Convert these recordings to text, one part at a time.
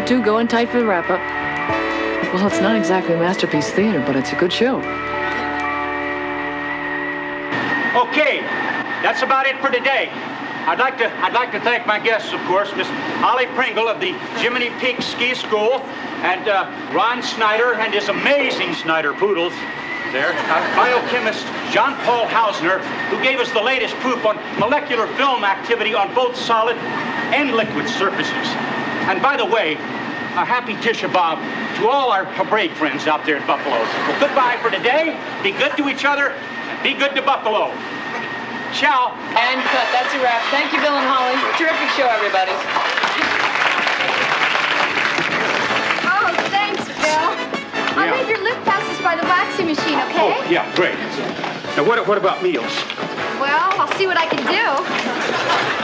two going tight for the wrap-up. Well, it's not exactly masterpiece theater, but it's a good show. Okay, that's about it for today. I'd like to thank my guests, of course, Miss Holly Pringle of the Jiminy Peak Ski School, and Ron Snyder and his amazing Snyder poodles there, biochemist John Paul Hausner, who gave us the latest proof on molecular film activity on both solid and liquid surfaces. And by the way, a happy Tisha B'Av to all our Hebraic friends out there in Buffalo. Well, goodbye for today. Be good to each other, and be good to Buffalo. Ciao. And cut. That's a wrap. Thank you, Bill and Holly. Terrific show, everybody. Oh, thanks, Bill. I'll leave your lip passes by the waxing machine, okay? Oh, yeah, great. Now, what about meals? Well, I'll see what I can do.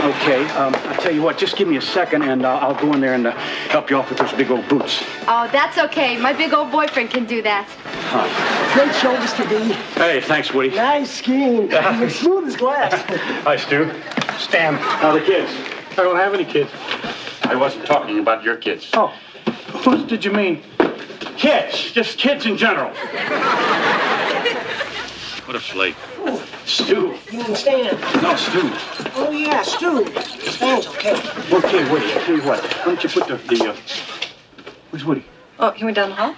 Okay, I'll tell you what, just give me a second, and I'll go in there and help you off with those big old boots. Oh, that's okay. My big old boyfriend can do that. Great show, Mr. D. Hey, thanks, Woody. Nice skiing. You're smooth as glass. Hi, Stu. Stan. How are the kids? I don't have any kids. I wasn't talking about your kids. Oh. Whose did you mean? Kids. Just kids in general. What a flake. Stu. You mean Stan? No, Stu. Oh, yeah, Stu. Stan's okay. Okay, Woody, I'll tell you what. Why don't you put the where's Woody? Oh, he went down the hall?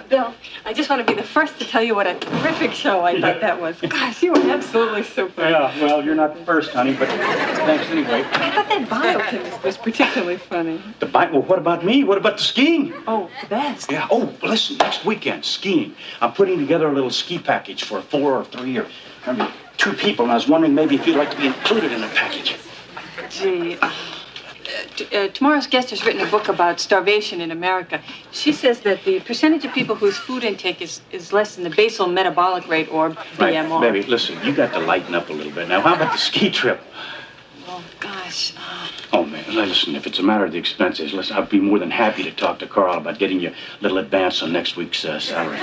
Bill, I just want to be the first to tell you what a terrific show I thought that was. Gosh, you were absolutely super. Yeah, well, you're not the first, honey, but thanks anyway. I thought that biochemist was particularly funny. Well, what about me? What about the skiing? Oh, the best. Yeah, listen, next weekend, skiing. I'm putting together a little ski package for 4 or 3 or 2 people, and I was wondering maybe if you'd like to be included in the package. Gee, tomorrow's guest has written a book about starvation in America. She says that the percentage of people whose food intake is less than the basal metabolic rate, or BMR. Right, baby, listen, you got to lighten up a little bit. Now, how about the ski trip? Oh, gosh. Oh, man, listen, if it's a matter of the expenses, listen, I'd be more than happy to talk to Karl about getting you a little advance on next week's salary.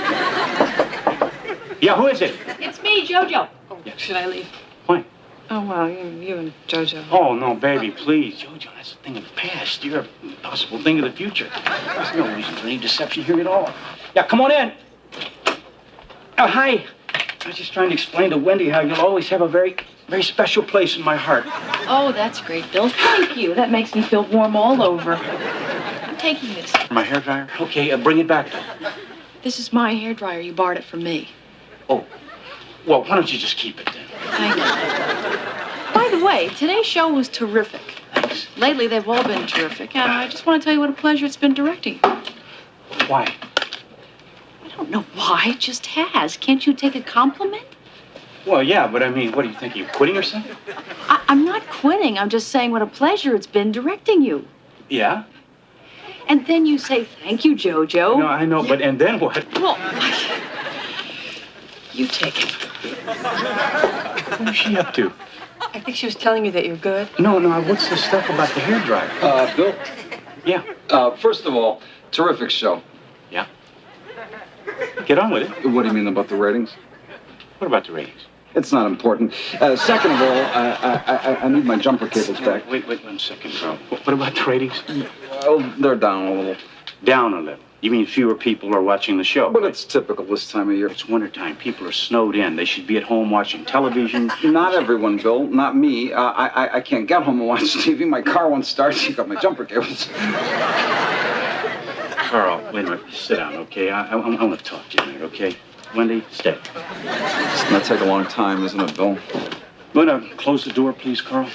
Yeah, who is it? It's me, Jojo. Oh, yeah. Should I leave? Why? Oh, well, you and Jojo. Oh, no, baby, please. Jojo, that's a thing of the past. You're a possible thing of the future. There's no reason for any deception here at all. Yeah, come on in. Oh, hi. I was just trying to explain to Wendy how you'll always have a very, very special place in my heart. Oh, that's great, Bill. Thank you. That makes me feel warm all over. I'm taking this. My hairdryer? Okay, bring it back, though. This is my hairdryer. You borrowed it from me. Oh, well, why don't you just keep it then? Thank you. By the way, today's show was terrific. Thanks. Lately, they've all been terrific, and I just want to tell you what a pleasure it's been directing you. Why? I don't know why. It just has. Can't you take a compliment? Well, yeah, but I mean, what do you think? Are you quitting or something? I'm not quitting. I'm just saying what a pleasure it's been directing you. Yeah? And then you say, thank you, Jojo. No, I know, but and then what? Well, you take it. What's she up to? I think she was telling you that you're good. No, what's this stuff about the hairdryer? Bill? Yeah. First of all, terrific show. Yeah? Get on with it. What do you mean about the ratings? What about the ratings? It's not important. Second of all, I need my jumper cables back. Wait 1 second, Karl. What about the ratings? Well, they're down a little. Down a little. You mean fewer people are watching the show? But it's typical this time of year. It's wintertime. People are snowed in. They should be at home watching television. Not everyone, Bill. Not me. I can't get home and watch TV. My car won't start. You got my jumper cables. Karl, wait a minute. Sit down, okay? I want to talk to you a minute, okay? Wendy, stay. It's gonna take a long time, isn't it, Bill? Want to close the door, please, Karl?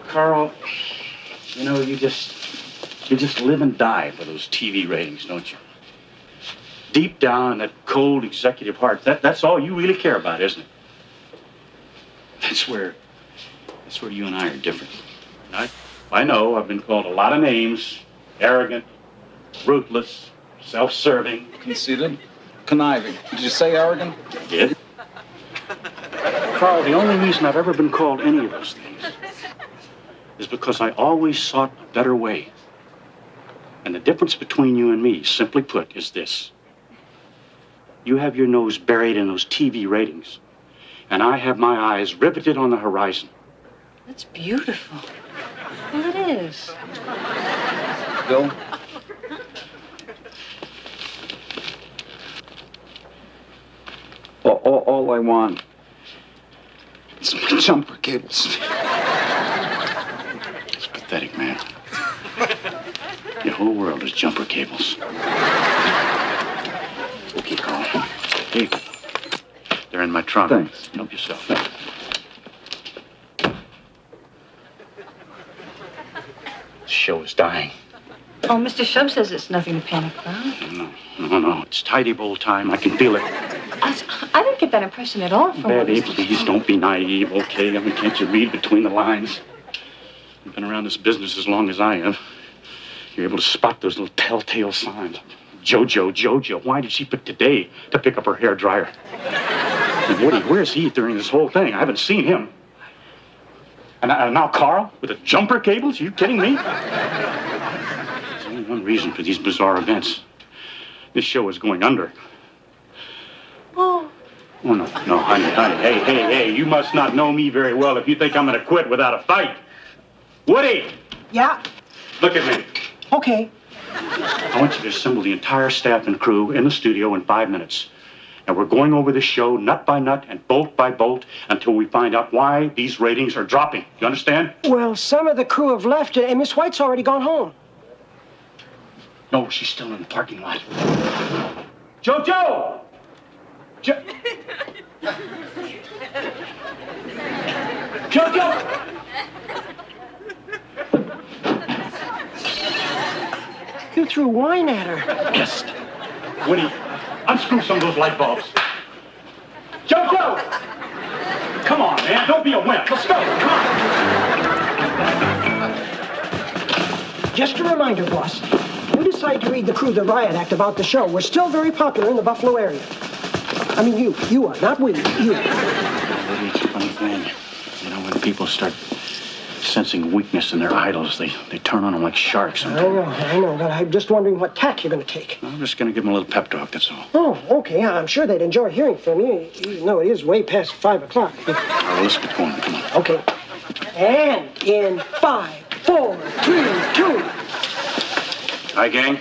Karl, you know, you just live and die for those TV ratings, don't you? Deep down in that cold executive heart, that's all you really care about, isn't it? That's where you and I are different. I know I've been called a lot of names: arrogant, ruthless, self-serving. Conceited? Conniving. Did you say arrogant? I did. Karl, the only reason I've ever been called any of those things is because I always sought a better way. And the difference between you and me, simply put, is this. You have your nose buried in those TV ratings, and I have my eyes riveted on the horizon. That's beautiful. Well, it is. Bill? All I want is my jumper cables. It's pathetic, man. Your whole world is jumper cables. Okay, Karl. Hey, they're in my trunk. Thanks. Help yourself. The show is dying. Oh, Mr. Shub says it's nothing to panic about. No. It's tidy bowl time. I can feel it. I didn't get that impression at all from what Betty, Mr. please don't be naive, okay? I mean, can't you read between the lines? You've been around this business as long as I have. You're able to spot those little telltale signs. Jojo. Why did she pick today to pick up her hairdryer? And Woody, where's he during this whole thing? I haven't seen him. And now Karl with the jumper cables? Are you kidding me? There's only one reason for these bizarre events. This show is going under. Oh, no, honey. Hey, you must not know me very well if you think I'm going to quit without a fight. Woody! Yeah? Look at me. Okay. I want you to assemble the entire staff and crew in the studio in 5 minutes. And we're going over this show nut by nut and bolt by bolt until we find out why these ratings are dropping. You understand? Well, some of the crew have left, and Miss White's already gone home. No, she's still in the parking lot. Jojo! Jojo! You threw wine at her. Yes. Woody, unscrew some of those light bulbs. Jojo! Come on, man. Don't be a wimp. Let's go. Come on. Just a reminder, boss. You decide to read the crew the riot act about the show. We're still very popular in the Buffalo area. I mean, you are, not we, you. Woody, it's a funny thing. You know, when people start sensing weakness in their idols, they turn on them like sharks. I know, but I'm just wondering what tack you're going to take. I'm just going to give them a little pep talk, that's all. Oh, okay. I'm sure they'd enjoy hearing from you, even though it is way past 5 o'clock. All right, let's get going. Come on. Okay. And in 5, 4, 3, 2. Hi, gang.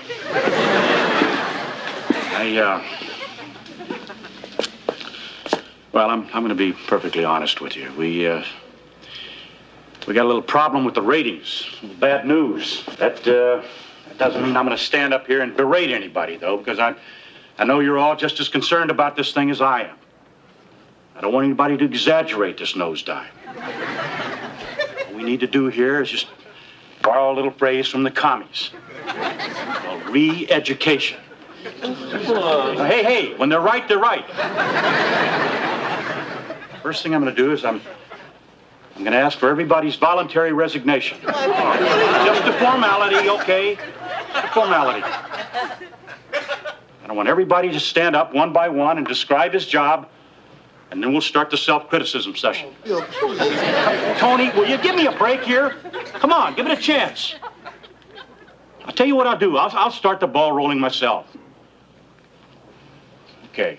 Well, I'm going to be perfectly honest with you. We got a little problem with the ratings. Bad news. That doesn't mean I'm going to stand up here and berate anybody, though, because I know you're all just as concerned about this thing as I am. I don't want anybody to exaggerate this nosedive. What we need to do here is just borrow a little phrase from the commies. Called re-education. Hey, when they're right, they're right. First thing I'm going to do is I'm going to ask for everybody's voluntary resignation. Just a formality, okay? A formality. And I want everybody to stand up one by one and describe his job, and then we'll start the self-criticism session. Tony, will you give me a break here? Come on, give it a chance. I'll tell you what I'll do. I'll start the ball rolling myself. Okay.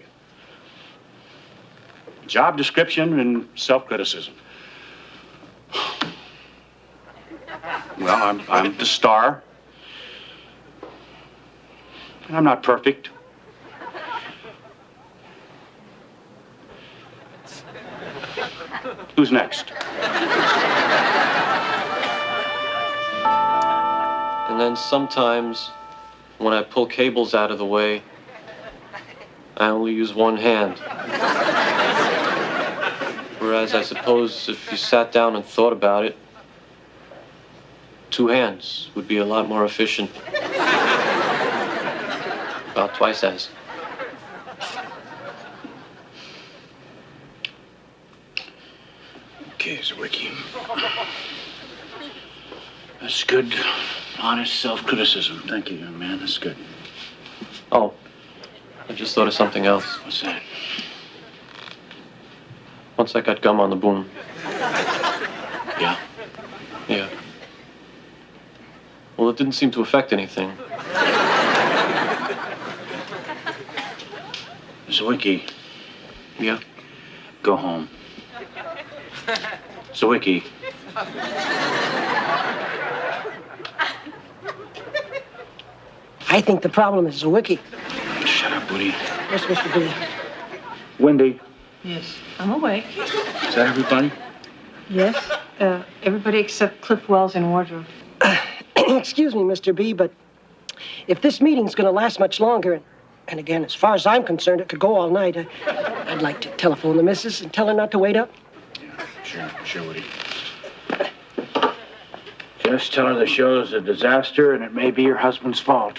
Job description and self-criticism. Well, I'm the star. And I'm not perfect. Who's next? And then sometimes, when I pull cables out of the way, I only use one hand. Whereas I suppose if you sat down and thought about it, 2 hands would be a lot more efficient. About twice as. Okay, Zwicky. That's good, honest self-criticism. Thank you, young man. That's good. Oh, I just thought of something else. What's that? Once I got gum on the boom. Yeah? Yeah. Well, it didn't seem to affect anything. Is Sawicki, Yeah? go home. Sawicki. I think the problem is Wiki. Shut up, Woody. Yes, Mr. B. Wendy, Yes, I'm awake. is that everybody? Yes, everybody except Cliff Wells and Wardrobe. Excuse me, Mr. B, but if this meeting's going to last much longer, and again, as far as I'm concerned, it could go all night, I'd like to telephone the missus and tell her not to wait up. Yeah, sure, Woody. Just tell her the show's a disaster and it may be your husband's fault.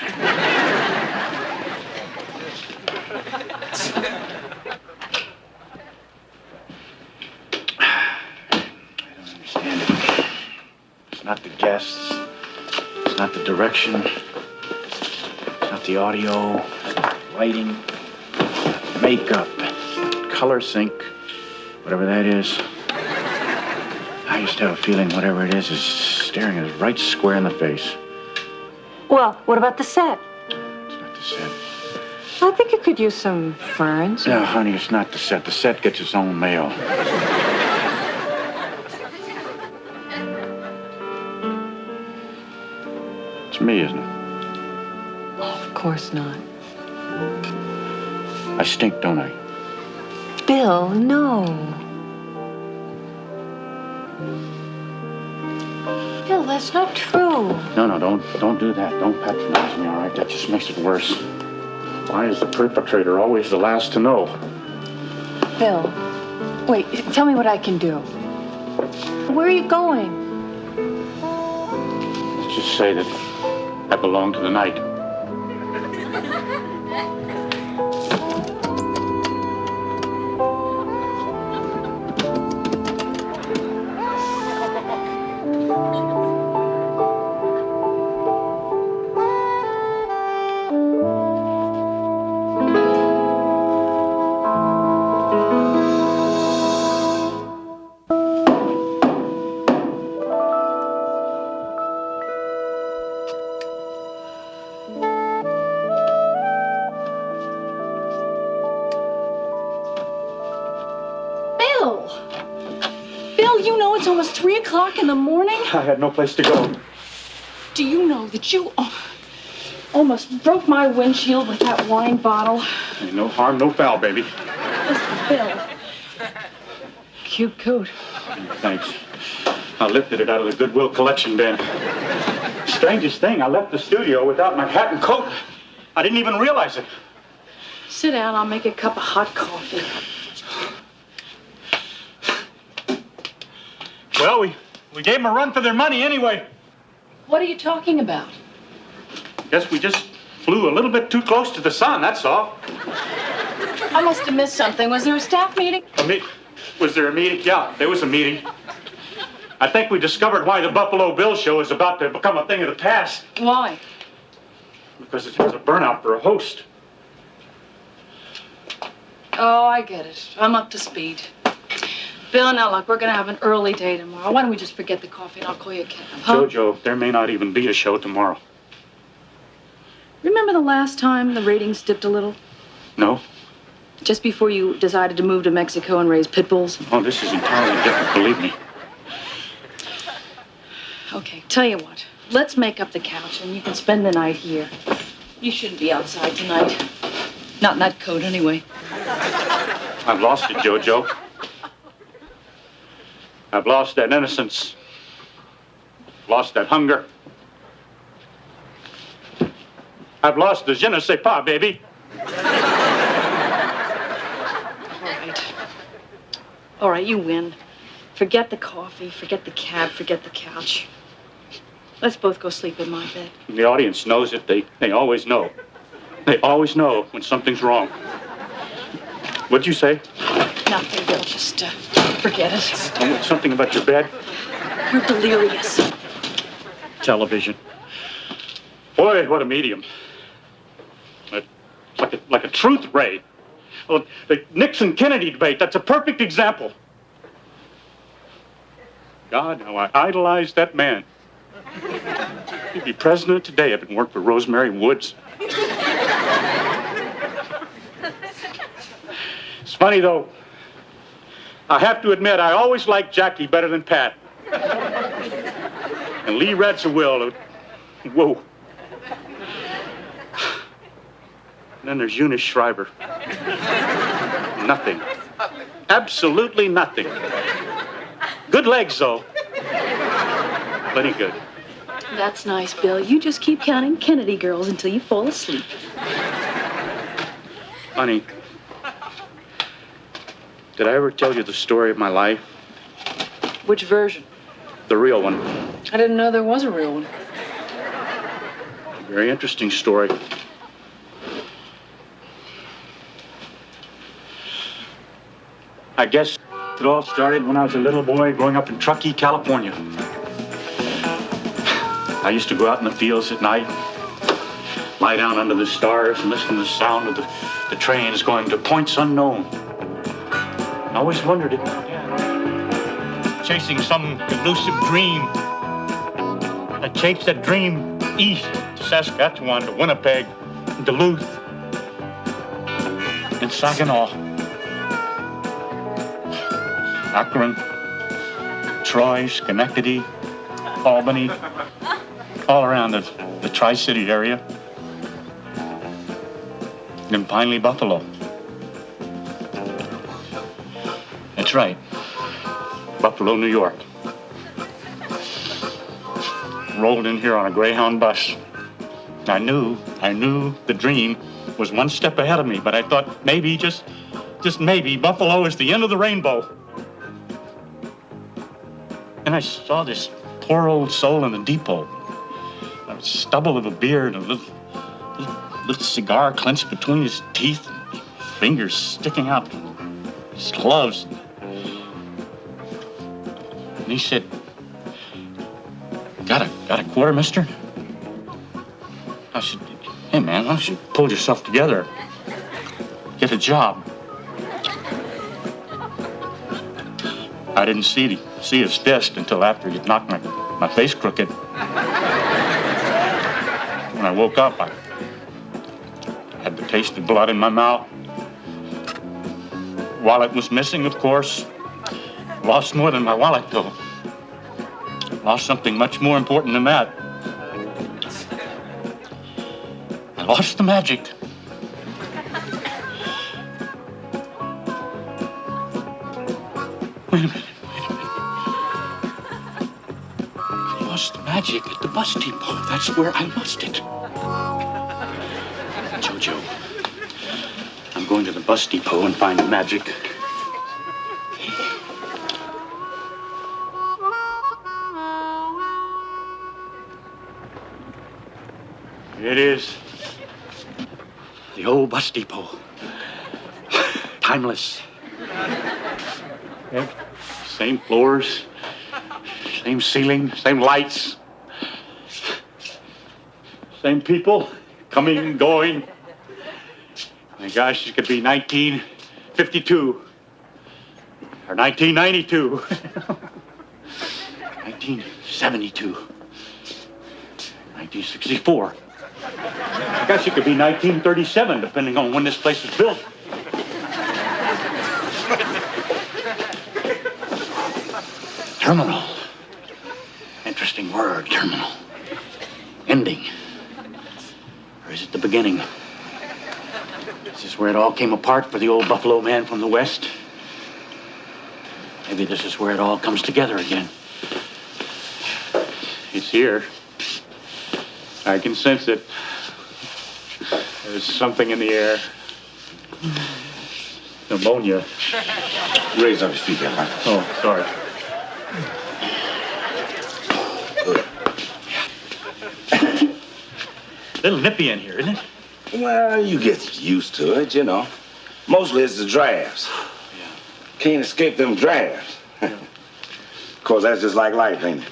It's not the guests. It's not the direction. It's not the audio, lighting, makeup, color sync, whatever that is. I just have a feeling whatever it is staring us right square in the face. Well, what about the set? It's not the set. I think it could use some ferns. No, honey, it's not the set. The set gets its own mail. It's me, isn't it? Oh, of course not. I stink, don't I? Bill, no. Bill, that's not true. No, don't do that. Don't patronize me, all right? That just makes it worse. Why is the perpetrator always the last to know? Bill, wait, tell me what I can do. Where are you going? Let's just say that I belong to the night. Bill, you know it's almost 3 o'clock in the morning? I had no place to go. Do you know that you almost broke my windshield with that wine bottle? Ain't no harm, no foul, baby. Listen, Bill. Cute coat. Thanks. I lifted it out of the Goodwill collection bin. Strangest thing, I left the studio without my hat and coat. I didn't even realize it. Sit down, I'll make a cup of hot coffee. Well, we gave them a run for their money anyway. What are you talking about? Guess we just flew a little bit too close to the sun, that's all. I must have missed something. Was there a staff meeting? Was there a meeting? Yeah, there was a meeting. I think we discovered why the Buffalo Bill show is about to become a thing of the past. Why? Because it has a burnout for a host. Oh, I get it. I'm up to speed. Bill, now look, we're gonna have an early day tomorrow. Why don't we just forget the coffee and I'll call you a cab, huh? Jojo, there may not even be a show tomorrow. Remember the last time the ratings dipped a little? No? Just before you decided to move to Mexico and raise pit bulls? Oh, this is entirely different, believe me. Okay, tell you what. Let's make up the couch and you can spend the night here. You shouldn't be outside tonight. Not in that coat, anyway. I've lost it, Jojo. I've lost that innocence. Lost that hunger. I've lost the je ne sais pas, baby. All right, you win. Forget the coffee, forget the cab, forget the couch. Let's both go sleep in my bed. The audience knows it. They always know. They always know when something's wrong. What'd you say? Nothing, Bill. Just forget it. Oh, something about your bed? You're delirious. Television. Boy, what a medium. Like a truth ray. Well, the Nixon-Kennedy debate, that's a perfect example. God, how I idolized that man. He'd be president today if it weren't for Rosemary Woods. Funny, though, I have to admit, I always liked Jackie better than Pat. And Lee Radziwill, whoa. And then there's Eunice Shriver. Nothing. Absolutely nothing. Good legs, though. Plenty good. That's nice, Bill. You just keep counting Kennedy girls until you fall asleep. Honey, did I ever tell you the story of my life? Which version? The real one. I didn't know there was a real one. Very interesting story. I guess it all started when I was a little boy growing up in Truckee, California. I used to go out in the fields at night, lie down under the stars and listen to the sound of the trains going to points unknown. I always wondered if my dad, chasing some elusive dream, that chased that dream east to Saskatchewan, to Winnipeg, Duluth, and Saginaw, Akron, Troy, Schenectady, Albany, all around the Tri-City area, and finally Buffalo. That's right, Buffalo, New York. Rolled in here on a Greyhound bus. I knew the dream was one step ahead of me, but I thought maybe, just maybe, Buffalo is the end of the rainbow. And I saw this poor old soul in the depot. A stubble of a beard, a little cigar clenched between his teeth, fingers sticking out, his gloves. And he said, Got a quarter, mister? I said, hey, man, why don't you pull yourself together? Get a job. I didn't see his fist until after he'd knocked my face crooked. When I woke up, I had the taste of blood in my mouth. Wallet was missing, of course. Lost more than my wallet, though. Lost something much more important than that. I lost the magic. Wait a minute. I lost the magic at the bus depot. That's where I lost it. Jojo, I'm going to the bus depot and find the magic. It is the old bus depot. Timeless. Yeah. Same floors, same ceiling, same lights, same people coming and going. My gosh, it could be 1952 or 1992, 1972, 1964. I guess it could be 1937, depending on when this place was built. Terminal. Interesting word, terminal. Ending. Or is it the beginning? Is this where it all came apart for the old Buffalo man from the West? Maybe this is where it all comes together again. It's here. I can sense it. There's something in the air. Pneumonia. Raise up your feet there, Mike. Oh, sorry. Little nippy in here, isn't it? Well, you get used to it, you know. Mostly it's the drafts. Yeah. Can't escape them drafts. Of course, that's just like life, ain't it?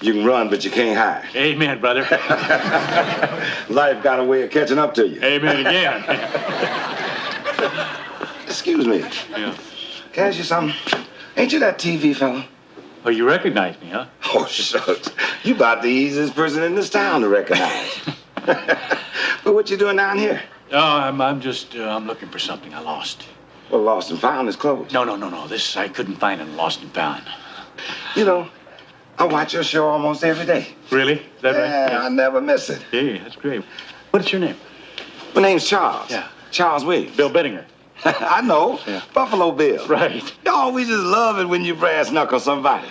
You can run, but you can't hide. Amen, brother. Life got a way of catching up to you. Amen again. Excuse me. Yeah. Can I ask you something? Ain't you that TV fella? Oh, you recognize me, huh? Oh, shucks. You about the easiest person in this town to recognize. But what you doing down here? Oh, I'm just, I'm looking for something I lost. Well, Lost and Found is closed. No. This I couldn't find in Lost and Found. You know, I watch your show almost every day. Really? Is that right? Yeah, I never miss it. Hey, that's great. What's your name? My name's Charles. Yeah. Charles Williams. Bill Bettinger. I know. Yeah. Buffalo Bill. Right. Oh, we just love it when you brass knuckle somebody.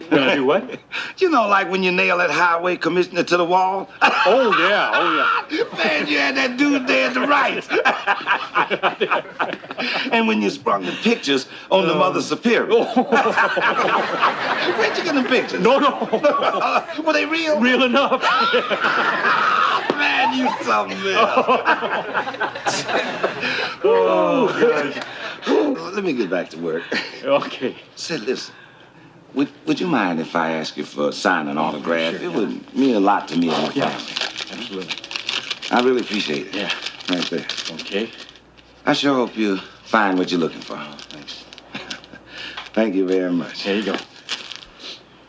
When I do what? You know, like when you nail that highway commissioner to the wall? Oh, yeah. Man, you had that dude there to right. And when you sprung the pictures on the Mother Superior. Where'd you get them pictures? No. Were they real? Real enough. Man, you something else. Let me get back to work. Okay. Say, listen. Would you mind if I ask you for a sign an autograph? Sure, it would mean a lot to me and my family. Absolutely. I really appreciate it. Yeah. Right there. Okay. I sure hope you find what you're looking for. Thanks. Thank you very much. There you go.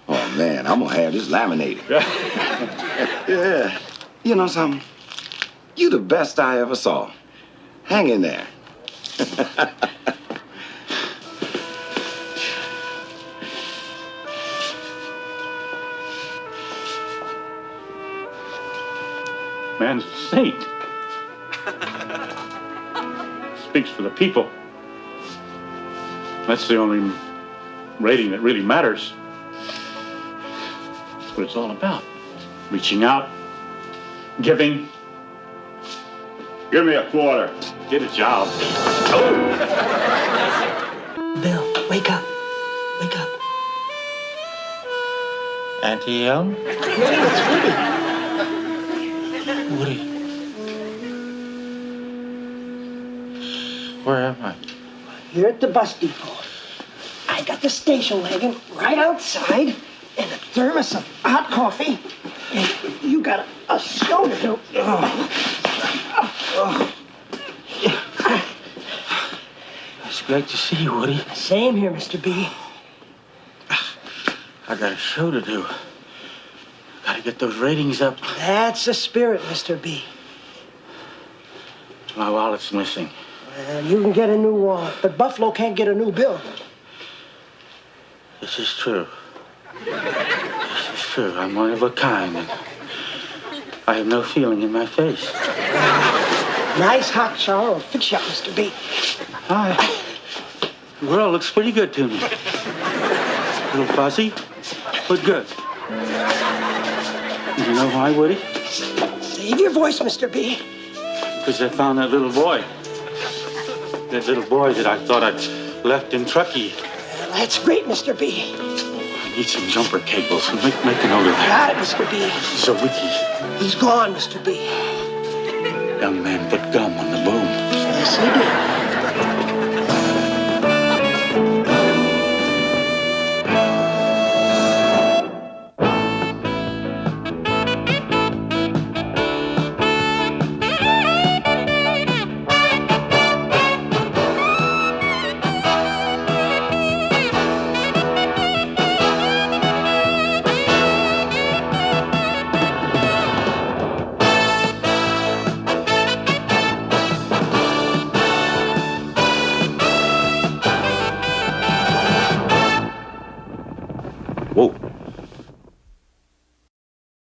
Oh, man, I'm gonna have this laminated. Yeah. You know something? You the best I ever saw. Hang in there. Man's a saint. Speaks for the people. That's the only rating that really matters. That's what it's all about. Reaching out, giving. Give me a quarter. Get a job. Bill, wake up. Wake up. Auntie Elm? It's Woody. Woody. Where am I? You're at the bus depot. I got the station wagon right outside and a thermos of hot coffee. And you got a show to do. It's great to see you, Woody. Same here, Mr. B. I got a show to do. Gotta get those ratings up. That's the spirit, Mr. B. My wallet's missing. And you can get a new wallet, but Buffalo can't get a new bill. This is true. This is true. I'm one of a kind, and I have no feeling in my face. Nice hot shower will fix you up, Mr. B. Hi. The world looks pretty good to me. A little fuzzy, but good. You know why, Woody? Save your voice, Mr. B. Because I found that little boy. That little boy that I thought I'd left in Truckee. Well, that's great, Mr. B. I need some jumper cables. Make a note of that. Got it, Mr. B. So Wiki, He's gone, Mr. B. young man put gum on the boom. Yes, he did.